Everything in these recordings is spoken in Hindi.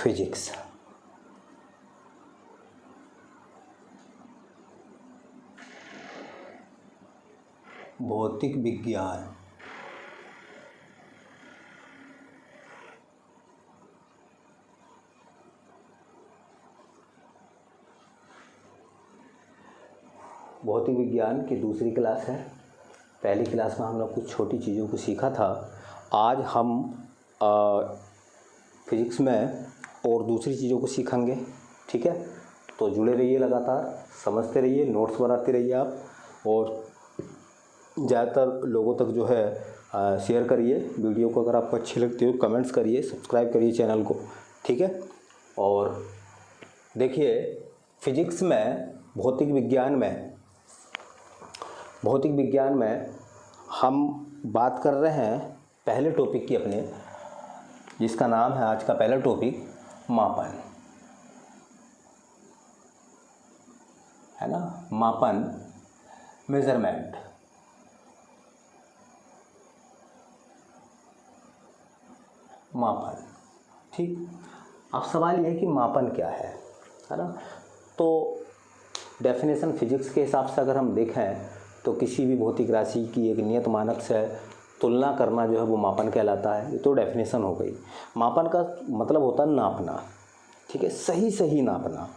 फिजिक्स। भौतिक विज्ञान भौतिक विज्ञान की दूसरी क्लास है। पहली क्लास में हम लोग कुछ छोटी चीज़ों को सीखा था। आज हम फिजिक्स में और दूसरी चीज़ों को सीखेंगे। ठीक है, तो जुड़े रहिए, लगातार समझते रहिए, नोट्स बनाते रहिए आप, और ज़्यादातर लोगों तक जो है शेयर करिए वीडियो को। अगर आपको अच्छी लगती हो कमेंट्स करिए, सब्सक्राइब करिए चैनल को। ठीक है, और देखिए फिजिक्स में भौतिक विज्ञान में हम बात कर रहे हैं पहले टॉपिक की अपने, जिसका नाम है आज का पहला टॉपिक मापन, है ना। मापन, मेजरमेंट। मापन, ठीक। अब सवाल यह है कि मापन क्या है ना। तो डेफिनेशन फिजिक्स के हिसाब से अगर हम देखें तो किसी भी भौतिक राशि की एक नियत मानक से तुलना करना जो है वो मापन कहलाता है। ये तो डेफिनेशन हो गई। मापन का मतलब होता है नापना। ठीक है, सही नापना।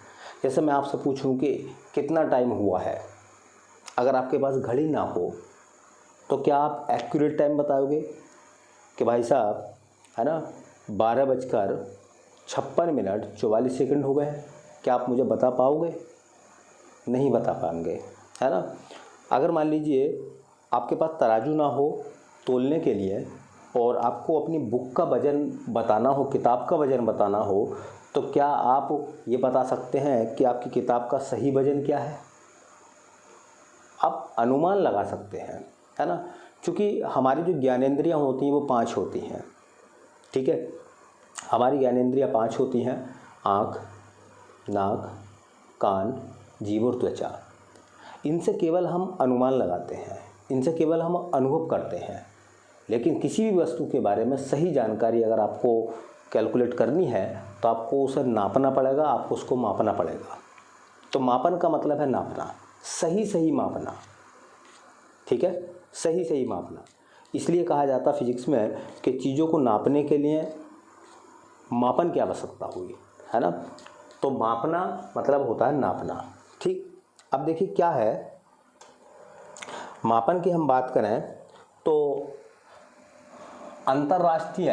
जैसे मैं आपसे पूछूं कि कितना टाइम हुआ है, अगर आपके पास घड़ी ना हो तो क्या आप एक्यूरेट टाइम बताओगे कि भाई साहब, है ना, 12:56 हो गए हैं? क्या आप मुझे बता पाओगे? नहीं बता पाएंगे, है ना। अगर मान लीजिए आपके पास तराजू ना हो तोलने के लिए, और आपको अपनी बुक का वज़न बताना हो, किताब का वज़न बताना हो, तो क्या आप ये बता सकते हैं कि आपकी किताब का सही वज़न क्या है? आप अनुमान लगा सकते हैं, है ना। क्योंकि हमारी जो ज्ञानेंद्रियाँ होती हैं वो 5 होती हैं। ठीक है, हमारी ज्ञानेंद्रियाँ 5 होती हैं: आँख, नाक, कान, जीभ और त्वचा। इनसे केवल हम अनुमान लगाते हैं, इनसे केवल हम अनुभव करते हैं। लेकिन किसी भी वस्तु के बारे में सही जानकारी अगर आपको कैलकुलेट करनी है तो आपको उसे नापना पड़ेगा, आपको उसको मापना पड़ेगा। तो मापन का मतलब है नापना, सही मापना। ठीक है, सही मापना। इसलिए कहा जाता है फिजिक्स में कि चीज़ों को नापने के लिए मापन की आवश्यकता हुई, है ना। तो मापना मतलब होता है नापना। ठीक, अब देखिए क्या है मापन की हम बात करें तो अंतर्राष्ट्रीय,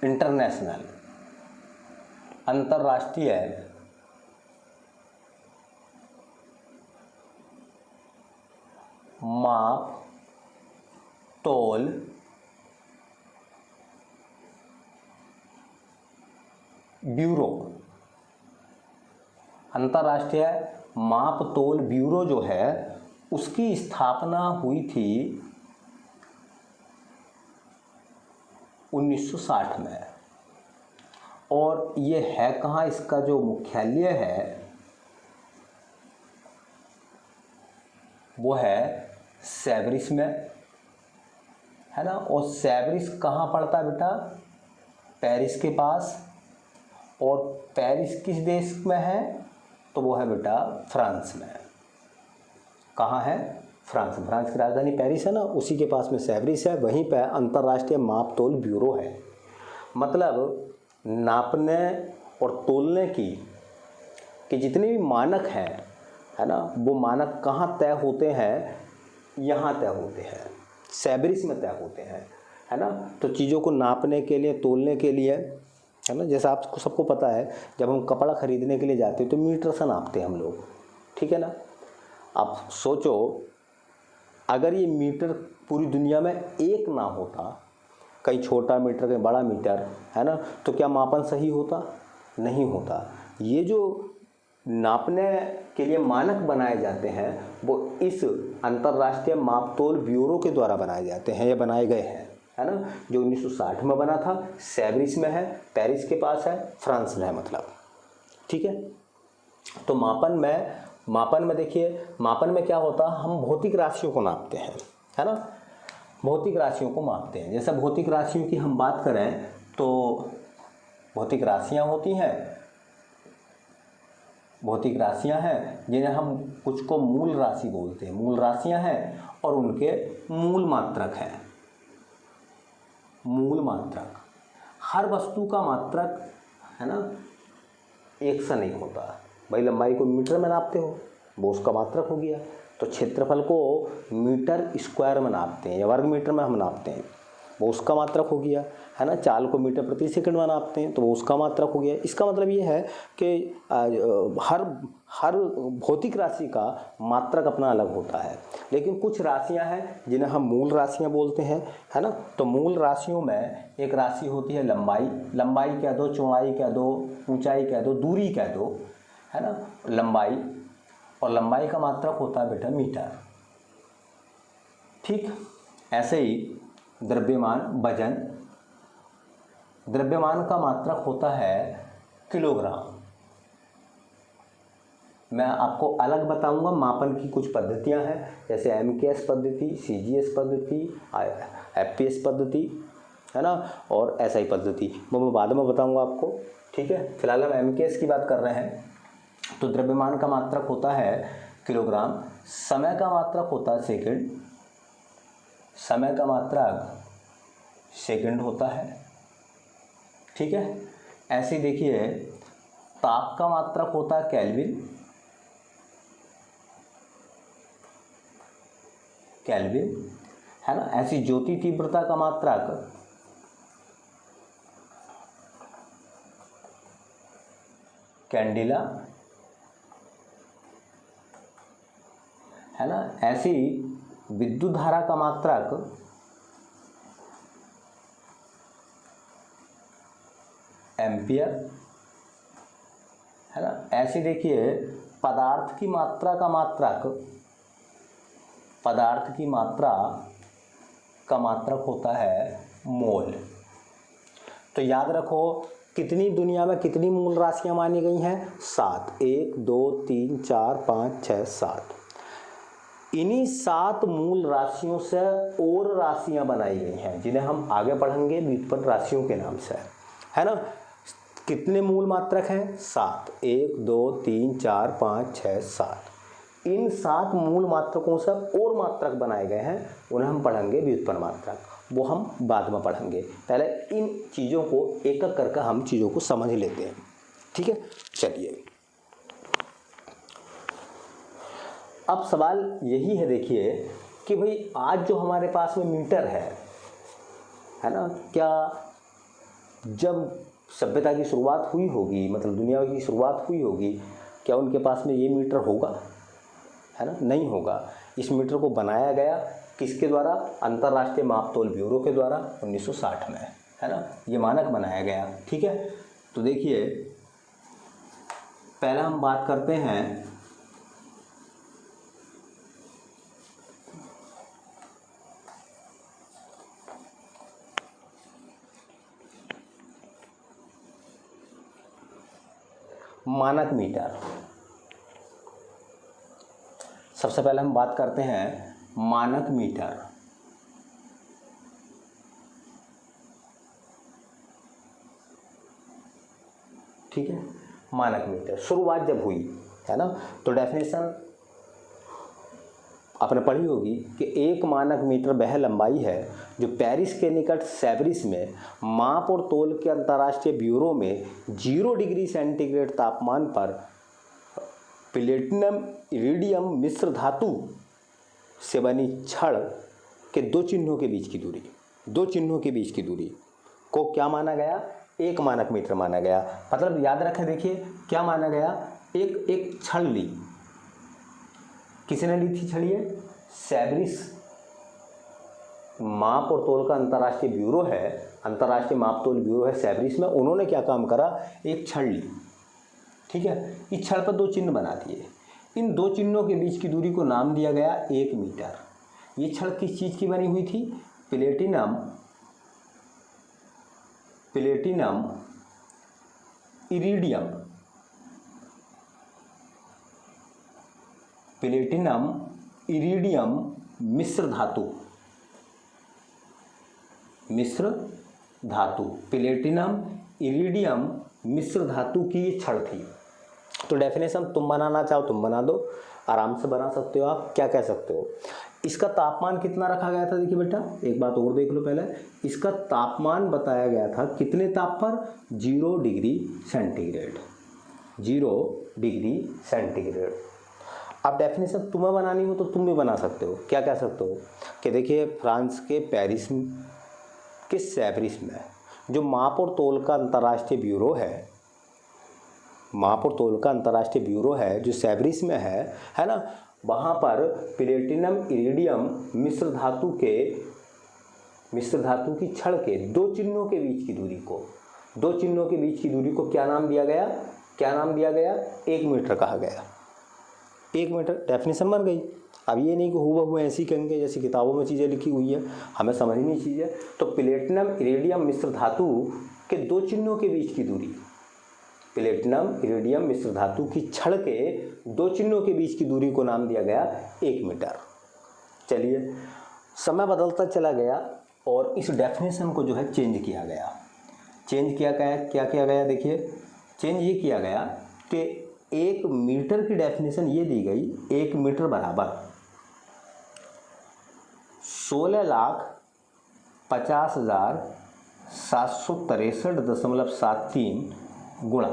इंटरनेशनल, अंतर्राष्ट्रीय माप तोल ब्यूरो, अंतर्राष्ट्रीय माप तोल ब्यूरो जो है उसकी स्थापना हुई थी 1960 में। और ये है कहाँ, इसका जो मुख्यालय है वो है सेवरिस में, है ना। और सेवरिस कहाँ पड़ता है बेटा? पेरिस के पास। और पेरिस किस देश में है? तो वो है बेटा फ्रांस में। कहाँ है? फ्रांस। फ्रांस की राजधानी पेरिस है ना, उसी के पास में सेवरिस है, वहीं पर अंतर्राष्ट्रीय माप तोल ब्यूरो है। मतलब नापने और तोलने की जितने भी मानक हैं, है ना, वो मानक कहाँ तय होते हैं? यहाँ तय होते हैं, सेवरिस में तय होते हैं, है ना। तो चीज़ों को नापने के लिए, तोलने के लिए, है ना, जैसा आपको सबको पता है जब हम कपड़ा ख़रीदने के लिए जाते हैं तो मीटर से नापते हैं हम लोग। ठीक है ना। आप सोचो अगर ये मीटर पूरी दुनिया में एक ना होता, कहीं छोटा मीटर कहीं बड़ा मीटर, है ना, तो क्या मापन सही होता? नहीं होता। ये जो नापने के लिए मानक बनाए जाते हैं वो इस अंतर्राष्ट्रीय माप तोल ब्यूरो के द्वारा बनाए जाते हैं या बनाए गए हैं, है ना, जो 1960 में बना था, सेवरिस में है, पेरिस के पास है, फ्रांस में है मतलब। ठीक है, तो मापन में देखिए, मापन में क्या होता है, हम भौतिक राशियों को नापते हैं, है ना, भौतिक राशियों को मापते हैं। जैसे भौतिक राशियों की हम बात करें तो भौतिक राशियाँ होती हैं, भौतिक राशियाँ हैं जिन्हें हम कुछ को मूल राशि बोलते हैं, मूल राशियाँ हैं और उनके मूल मात्रक हैं। मूल मात्रक, हर वस्तु का मात्रक है ना एक सा नहीं होता। भाई लंबाई को मीटर में नापते हो, वो उसका मात्रक हो गया। तो क्षेत्रफल को मीटर स्क्वायर में नापते हैं या वर्ग मीटर में हम नापते हैं, वो उसका मात्रक हो गया, है ना। चाल को मीटर प्रति सेकंड में नापते हैं तो वो उसका मात्रक हो गया। इसका मतलब ये है कि हर भौतिक राशि का मात्रक अपना अलग होता है। लेकिन कुछ राशियां हैं जिन्हें हम मूल राशियां बोलते हैं, है ना। तो मूल राशियों में एक राशि होती है लंबाई, लंबाई कह दो, चौड़ाई कह दो, ऊंचाई कह दो, दूरी कह दो, है ना। लंबाई, और लंबाई का मात्रक होता है बेटा मीटर। ठीक ऐसे ही द्रव्यमान, वजन, द्रव्यमान का मात्रक होता है किलोग्राम। मैं आपको अलग बताऊंगा, मापन की कुछ पद्धतियां हैं, जैसे एमकेएस पद्धति, सीजीएस पद्धति, एफपीएस पद्धति, है ना, और एसआई पद्धति, वो मैं बाद में बताऊंगा आपको। ठीक है, फिलहाल हम एमकेएस की बात कर रहे हैं। तो द्रव्यमान का मात्रक होता है किलोग्राम, समय का मात्रक होता है सेकंड, समय का मात्रक सेकंड होता है। ठीक है, ऐसे देखिए ताप का मात्रक होता है केल्विन, केल्विन, है ना। ऐसी ज्योति तीव्रता का मात्रक कैंडिला, है ना। ऐसी विद्युत धारा का मात्रक एम्पियर, है ना। ऐसे देखिए पदार्थ की मात्रा का मात्रक, पदार्थ की मात्रा का मात्रक होता है मोल। तो याद रखो कितनी दुनिया में कितनी मूल राशियां मानी गई हैं? 7। 1 2 3 4 5 6 7। इन्हीं 7 मूल राशियों से और राशियां बनाई गई हैं जिन्हें हम आगे पढ़ेंगे व्युत्पन्न राशियों के नाम से, है ना। कितने मूल मात्रक हैं? 7। 1 2 3 4 5 6 7। इन 7 मूल मात्रकों से और मात्रक बनाए गए हैं, उन्हें हम पढ़ेंगे व्युत्पन्न मात्रक, वो हम बाद में पढ़ेंगे। पहले इन चीज़ों को एक एक करके हम चीज़ों को समझ लेते हैं। ठीक है, चलिए अब सवाल यही है, देखिए कि भाई आज जो हमारे पास में मीटर है ना, क्या जब सभ्यता की शुरुआत हुई होगी, मतलब दुनिया की शुरुआत हुई होगी, क्या उनके पास में ये मीटर होगा? है ना, नहीं होगा। इस मीटर को बनाया गया किसके द्वारा? अंतर्राष्ट्रीय मापतोल ब्यूरो के द्वारा 1960 में, है ना, ये मानक बनाया गया। ठीक है, तो देखिए पहला हम बात करते हैं मानक मीटर। सबसे पहले हम बात करते हैं मानक मीटर। ठीक है, मानक मीटर शुरुआत जब हुई, है ना, तो डेफिनेशन आपने पढ़ी होगी कि एक मानक मीटर वह लंबाई है जो पेरिस के निकट सेवरिस में माप और तोल के अंतर्राष्ट्रीय ब्यूरो में 0 डिग्री सेंटीग्रेड तापमान पर प्लेटिनम इरिडियम मिश्र धातु से बनी छड़ के दो चिन्हों के बीच की दूरी, दो चिन्हों के बीच की दूरी को क्या माना गया? एक मानक मीटर माना गया। मतलब याद रखें, देखिए क्या माना गया? एक छड़ ली, किसने ली थी छड़? ये सेवरिस माप और तोल का अंतर्राष्ट्रीय ब्यूरो है, अंतर्राष्ट्रीय माप तोल ब्यूरो है सेवरिस में। उन्होंने क्या काम करा? एक छड़ ली, ठीक है, इस छड़ पर दो चिन्ह बना दिए। इन दो चिन्हों के बीच की दूरी को नाम दिया गया 1 मीटर। ये छड़ किस चीज़ की बनी हुई थी? Platinum, platinum iridium, platinum iridium मिश्र धातु, मिश्र धातु, प्लेटिनम इरिडियम मिश्र धातु की ये छड़ थी। तो डेफिनेशन तुम बनाना चाहो तुम बना दो, आराम से बना सकते हो। आप क्या कह सकते हो, इसका तापमान कितना रखा गया था? देखिए बेटा एक बात और देख लो, पहले इसका तापमान बताया गया था कितने ताप पर? 0 डिग्री सेंटीग्रेड, 0 डिग्री सेंटीग्रेड। अब डेफिनेशन तुम्हें बनानी हो तो तुम भी बना सकते हो। क्या कह सकते हो कि देखिए फ्रांस के पेरिस के सेवरिस में जो माप और तोल का अंतर्राष्ट्रीय ब्यूरो है, माप और तोल का अंतर्राष्ट्रीय ब्यूरो है जो सेवरिस में है ना, वहाँ पर प्लेटिनम इरिडियम मिश्र धातु की छड़ के दो चिन्हों के बीच की दूरी को क्या नाम दिया गया? 1 मीटर कहा गया। 1 मीटर डेफिनेशन बन गई। अब ये नहीं कि हूबहू ऐसी कहेंगे जैसी किताबों में चीज़ें लिखी हुई है, हमें समझनी चीज़ें। तो प्लेटिनम इरिडियम मिश्र धातु के दो चिन्हों के बीच की दूरी, प्लेटिनम इरिडियम मिश्र धातु की छड़ के दो चिन्हों के बीच की दूरी को नाम दिया गया 1 मीटर। चलिए समय बदलता चला गया और इस डेफिनेशन को जो है चेंज किया गया। क्या किया गया? देखिए चेंज ये किया गया कि 1 मीटर की डेफिनेशन ये दी गई, 1 मीटर बराबर 16,50,763.73 गुणा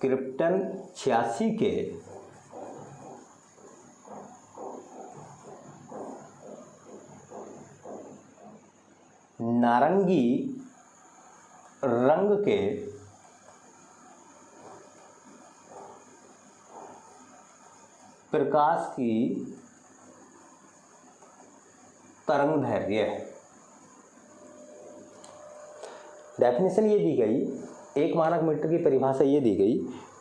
क्रिप्टन 86 के नारंगी रंग के प्रकाश की तरंगदैर्घ्य। डेफिनेशन ये दी गई, 1 मानक मीटर की परिभाषा ये दी गई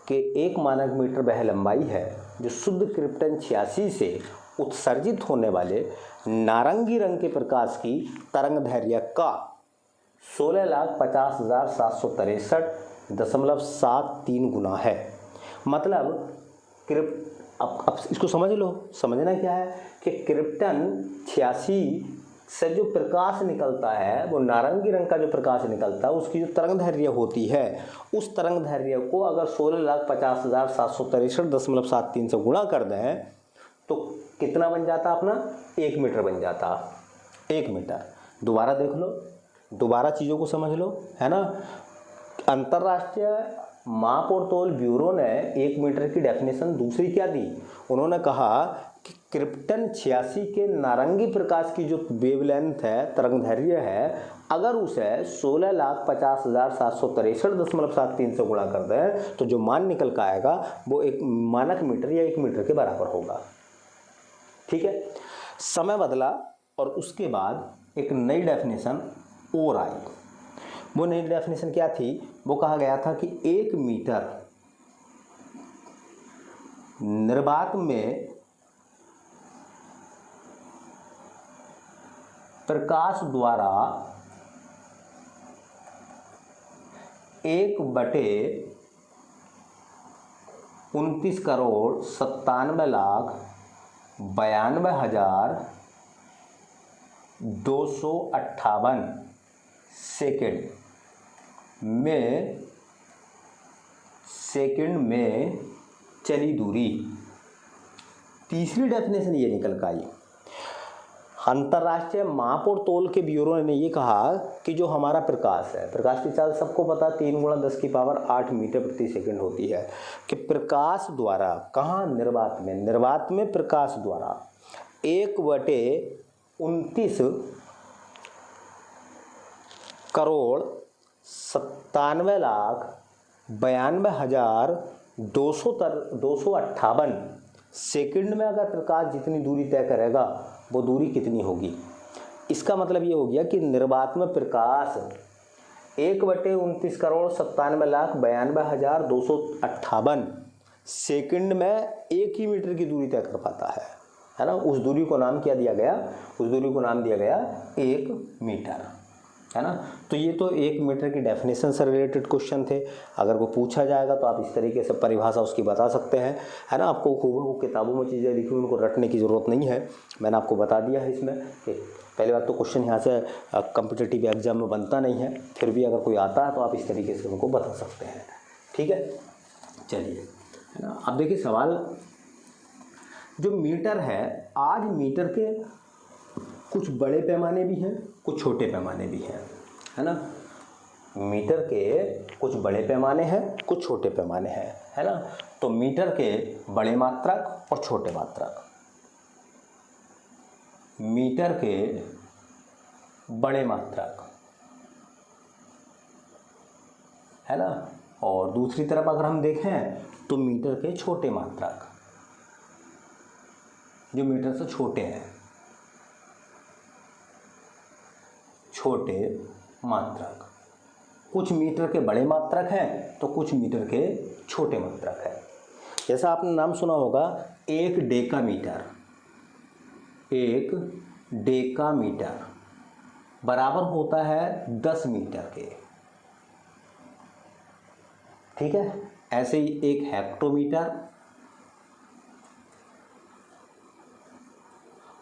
कि 1 मानक मीटर वह लंबाई है जो शुद्ध क्रिप्टन 86 से उत्सर्जित होने वाले नारंगी रंग के प्रकाश की तरंगदैर्घ्य का 16,50,763.73 गुना है। मतलब अब इसको समझ लो। समझना क्या है कि क्रिप्टन 86 से जो प्रकाश निकलता है, वो नारंगी रंग का जो प्रकाश निकलता है, उसकी जो तरंगदैर्घ्य होती है, उस तरंगदैर्घ्य को अगर 16,50,763.73 से गुणा कर दें तो कितना बन जाता अपना? 1 मीटर बन जाता। 1 मीटर। दोबारा देख लो, दोबारा चीज़ों को समझ लो, है ना। अंतर्राष्ट्रीय माप और तोल ब्यूरो ने 1 मीटर की डेफिनेशन दूसरी क्या दी? उन्होंने कहा कि क्रिप्टन 86 के नारंगी प्रकाश की जो वेवलेंथ है, तरंगदैर्घ्य है, अगर उसे 16,50,763.73 से गुणा कर दें तो जो मान निकल कर आएगा वो 1 मानक मीटर या 1 मीटर के बराबर होगा। ठीक है। समय बदला और उसके बाद एक नई डेफिनेशन और आई। वो नई डेफिनेशन क्या थी? वो कहा गया था कि 1 मीटर निर्वात में प्रकाश द्वारा 1/29,97,92,258 सेकंड में चली दूरी। तीसरी डेफिनेशन ये निकल कर आई, अंतर्राष्ट्रीय माप और तोल के ब्यूरो ने ये कहा कि जो हमारा प्रकाश है, प्रकाश की चाल सबको पता 3 × 10⁸ मीटर प्रति सेकंड होती है, कि प्रकाश द्वारा कहाँ? निर्वात में। निर्वात में प्रकाश द्वारा 1/29,97,92,258 सेकंड में अगर प्रकाश जितनी दूरी तय करेगा वो दूरी कितनी होगी? इसका मतलब ये हो गया कि निर्वात में प्रकाश 1/29,97,92,258 सेकंड में 1 ही मीटर की दूरी तय कर पाता है ना। उस दूरी को नाम क्या दिया गया? उस दूरी को नाम दिया गया 1 मीटर, है ना। तो ये तो 1 मीटर की डेफिनेशन से रिलेटेड क्वेश्चन थे। अगर वो पूछा जाएगा तो आप इस तरीके से परिभाषा उसकी बता सकते हैं, है ना। आपको खूब किताबों में चीज़ें लिखी उनको रटने की ज़रूरत नहीं है। मैंने आपको बता दिया है इसमें कि पहली बात तो क्वेश्चन यहाँ से कॉम्पिटिटिव एग्जाम में बनता नहीं है, फिर भी अगर कोई आता है तो आप इस तरीके से उनको बता सकते हैं। ठीक है, चलिए, है ना। अब देखिए सवाल, जो मीटर है, आज मीटर के कुछ बड़े पैमाने भी हैं, कुछ छोटे पैमाने भी हैं, है ना। मीटर के कुछ बड़े पैमाने हैं, कुछ छोटे पैमाने हैं, है ना। तो मीटर के बड़े मात्रक और छोटे मात्रक, मीटर के बड़े मात्रक, है ना, और दूसरी तरफ अगर हम देखें तो मीटर के छोटे मात्रक, जो मीटर से छोटे हैं, छोटे मात्रक। कुछ मीटर के बड़े मात्रक हैं तो कुछ मीटर के छोटे मात्रक हैं। जैसा आपने नाम सुना होगा, एक डेकामीटर, एक डेकामीटर बराबर होता है 10 मीटर के। ठीक है, ऐसे ही एक हेक्टोमीटर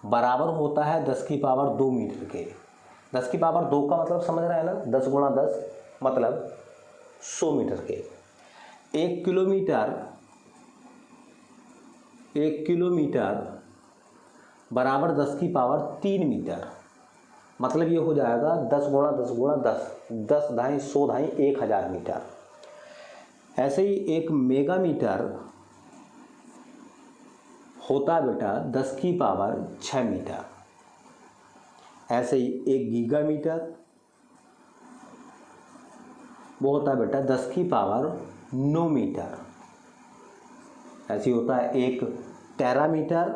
बराबर होता है 10 की पावर 2 मीटर के। 10 की पावर 2 का मतलब समझ रहे हैं ना, 10 गुणा 10 मतलब 100 मीटर के। एक किलोमीटर बराबर 10 की पावर 3 मीटर, मतलब ये हो जाएगा 10 गुणा 10 गुणा 10, 10 ढाई 100 ढाई 1000 मीटर। ऐसे ही एक मेगामीटर होता है बेटा 10 की पावर 6 मीटर। ऐसे ही एक गीगामीटर वो होता है बेटा 10 की पावर 9 मीटर। ऐसे ही होता है एक टेरामीटर,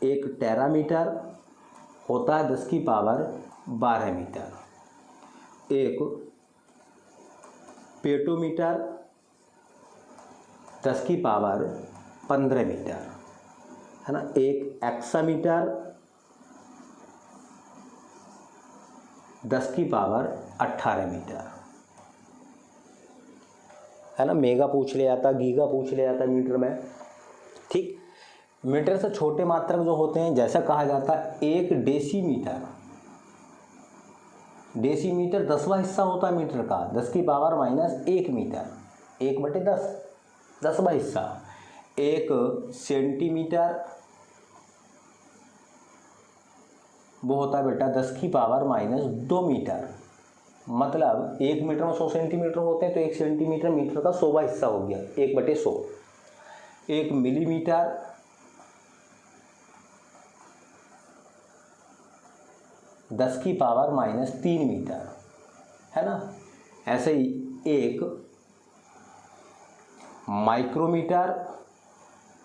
एक टेरामीटर होता है 10 की पावर 12 मीटर। एक पेटोमीटर 10 की पावर 15 मीटर, है ना। एक एक्सामीटर 10 की पावर 18 मीटर, है ना। मेगा पूछ लिया जाता, गीगा पूछ लिया जाता मीटर में। ठीक, मीटर से छोटे मात्रक जो होते हैं, जैसा कहा जाता है एक डेसीमीटर, डेसीमीटर 10वां हिस्सा होता है मीटर का, 10 की पावर -1 मीटर, 1/10 10वां हिस्सा। एक सेंटीमीटर वो होता है बेटा 10 की पावर -2 मीटर, मतलब 1 मीटर में 100 सेंटीमीटर होते हैं, तो 1 सेंटीमीटर मीटर का 100वां हिस्सा हो गया, 1/100। एक मिलीमीटर 10 की पावर -3 मीटर, है ना। ऐसे ही एक माइक्रोमीटर,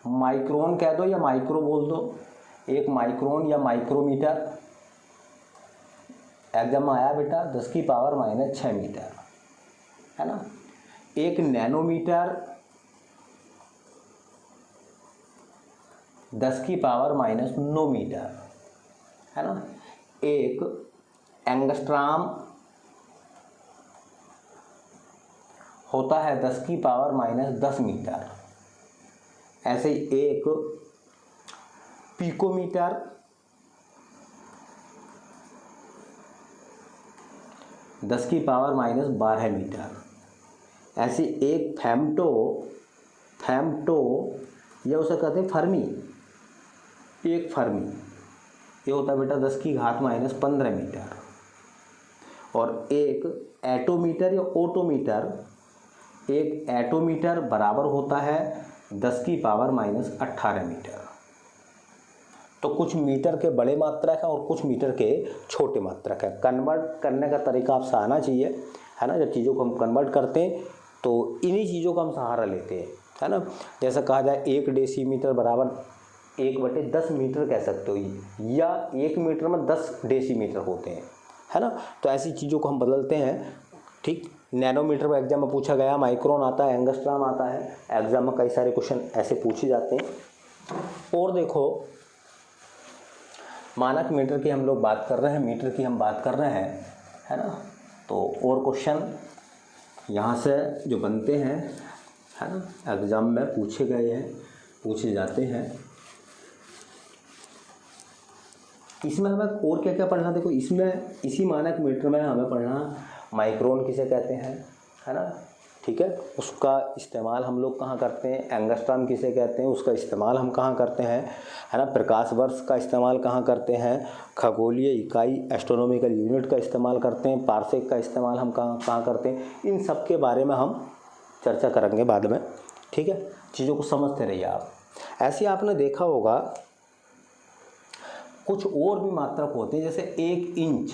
माइक्रोन कह दो या माइक्रो बोल दो, एक माइक्रोन या माइक्रोमीटर एग्जाम में आया बेटा 10 की पावर -6 मीटर, है ना। एक नैनोमीटर 10 की पावर -9 मीटर, है ना। एक एंगस्ट्राम होता है 10 की पावर -10 मीटर। ऐसे ही एक पिकोमीटर 10 की पावर -12 मीटर। ऐसे एक फेम्टो या उसे कहते हैं फर्मी, एक फर्मी ये होता है बेटा 10 की घात -15 मीटर। और एक एटोमीटर या ओटोमीटर, एक एटोमीटर बराबर होता है 10 की पावर -18 मीटर। तो कुछ मीटर के बड़े मात्रक हैं और कुछ मीटर के छोटे मात्रक हैं। कन्वर्ट करने का तरीका आपसे आना चाहिए, है ना। जब चीज़ों को हम कन्वर्ट करते हैं तो इन्हीं चीज़ों का हम सहारा लेते हैं, है ना। जैसा कहा जाए 1 डेसीमीटर बराबर 1/10 मीटर कह सकते हो, या 1 मीटर में 10 डेसीमीटर होते हैं, है ना। तो ऐसी चीज़ों को हम बदलते हैं। ठीक, नैनोमीटर पर एग्जाम में पूछा गया, माइक्रोन आता है, एंगस्ट्राम आता है, एग्जाम में कई सारे क्वेश्चन ऐसे पूछे जाते हैं। और देखो मानक मीटर की हम लोग बात कर रहे हैं, मीटर की हम बात कर रहे हैं, है ना। तो और क्वेश्चन यहाँ से जो बनते हैं, है ना, एग्ज़ाम में पूछे गए हैं, पूछे जाते हैं। इसमें हमें और क्या क्या पढ़ना, देखो इसमें इसी मानक मीटर में हमें पढ़ना माइक्रोन किसे कहते हैं, है ना, ठीक है, उसका इस्तेमाल हम लोग कहाँ करते हैं, एंगस्ट्रॉम किसे कहते हैं, उसका इस्तेमाल हम कहाँ करते हैं, है ना, प्रकाश वर्ष का इस्तेमाल कहाँ करते हैं, खगोलीय इकाई एस्ट्रोनॉमिकल यूनिट का इस्तेमाल करते हैं, पार्सेक का इस्तेमाल हम कहाँ करते हैं, इन सब के बारे में हम चर्चा करेंगे बाद में, ठीक है। चीज़ों को समझते रहिए आप। ऐसे आपने देखा होगा कुछ और भी मात्रक होते हैं, जैसे 1 इंच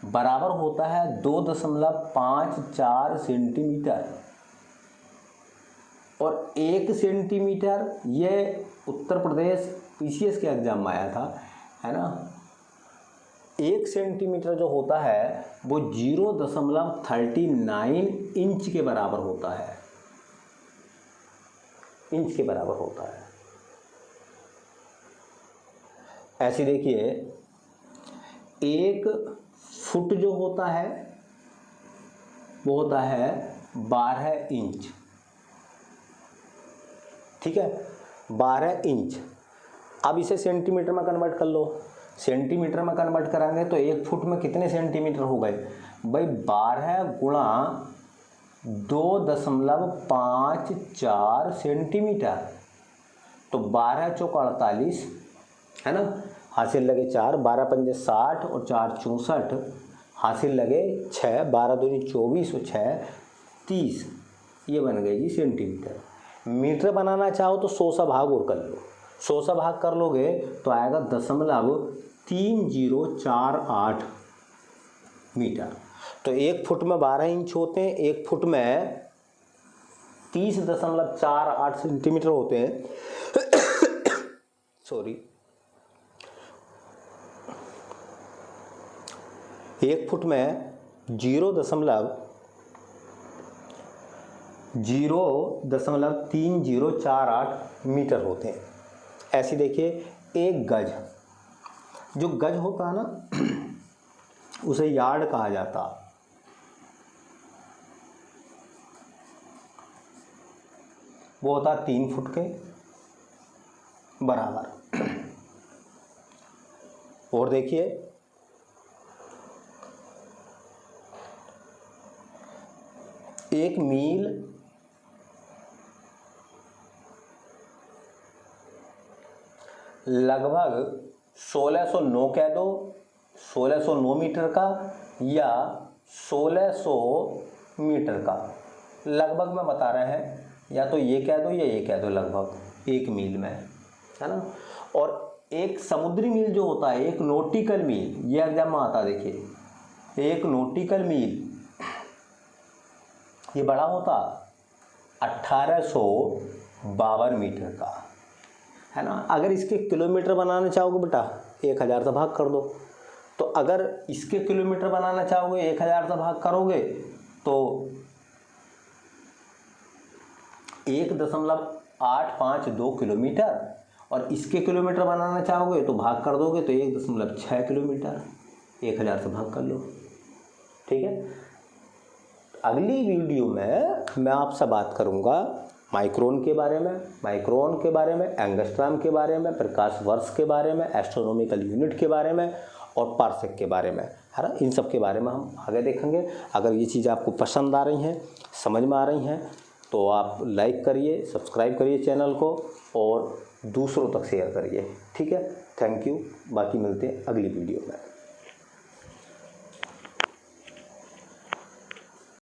बराबर होता है 2.54 सेंटीमीटर, और 1 सेंटीमीटर ये उत्तर प्रदेश पीसीएस के एग्जाम में आया था, है ना। 1 सेंटीमीटर जो होता है वो 0.39 इंच के बराबर होता है, इंच के बराबर होता है। ऐसे देखिए 1 फुट जो होता है वो होता है 12 इंच, ठीक है, 12 इंच। अब इसे सेंटीमीटर में कन्वर्ट कर लो, सेंटीमीटर में कन्वर्ट करेंगे तो 1 फुट में कितने सेंटीमीटर हो गए भाई, 12 गुणा 2.54 सेंटीमीटर, तो 12 चौक 48, है ना, हासिल लगे 4, 12 पंजे 60 और 4 64, हासिल लगे 6, 12 दूनी 24 और 6 30, ये बन गई जी सेंटीमीटर। मीटर बनाना चाहो तो 100 सा भाग और कर लो, 100 सा भाग कर लोगे तो आएगा 0.3048 मीटर। तो 1 फुट में 12 इंच होते हैं, 1 फुट में 30.48 सेंटीमीटर होते हैं सॉरी, 1 फुट में 0.3048 मीटर होते हैं। ऐसे देखिए 1 गज, जो गज होता है ना उसे यार्ड कहा जाता, वो होता 3 फुट के बराबर। और देखिए 1 मील लगभग 1609 कह दो, 1609 मीटर का या 1600 मीटर का, लगभग में बता रहे हैं, या तो ये कह दो या ये कह दो, लगभग 1 मील में, है ना। और एक समुद्री मील जो होता है, 1 नॉटिकल मील, ये एग्जाम में आता, देखिए 1 नॉटिकल मील ये बड़ा होता 1852 मीटर का, है ना। अगर इसके किलोमीटर बनाना चाहोगे बेटा 1000 से भाग कर दो, तो अगर इसके किलोमीटर बनाना चाहोगे 1000 से भाग करोगे तो 1.852 किलोमीटर, और इसके किलोमीटर बनाना चाहोगे तो भाग कर दोगे तो 1.6 किलोमीटर, 1000 से भाग कर लो, ठीक है। अगली वीडियो में मैं आपसे बात करूंगा माइक्रोन के बारे में, एंगस्ट्रॉम के बारे में, प्रकाश वर्ष के बारे में, एस्ट्रोनॉमिकल यूनिट के बारे में और पार्सेक के बारे में, है ना। इन सब के बारे में हम आगे देखेंगे। अगर ये चीज़ आपको पसंद आ रही हैं, समझ में आ रही हैं, तो आप लाइक करिए, सब्सक्राइब करिए चैनल को और दूसरों तक शेयर करिए, ठीक है। थैंक यू, बाकी मिलते हैं अगली वीडियो में।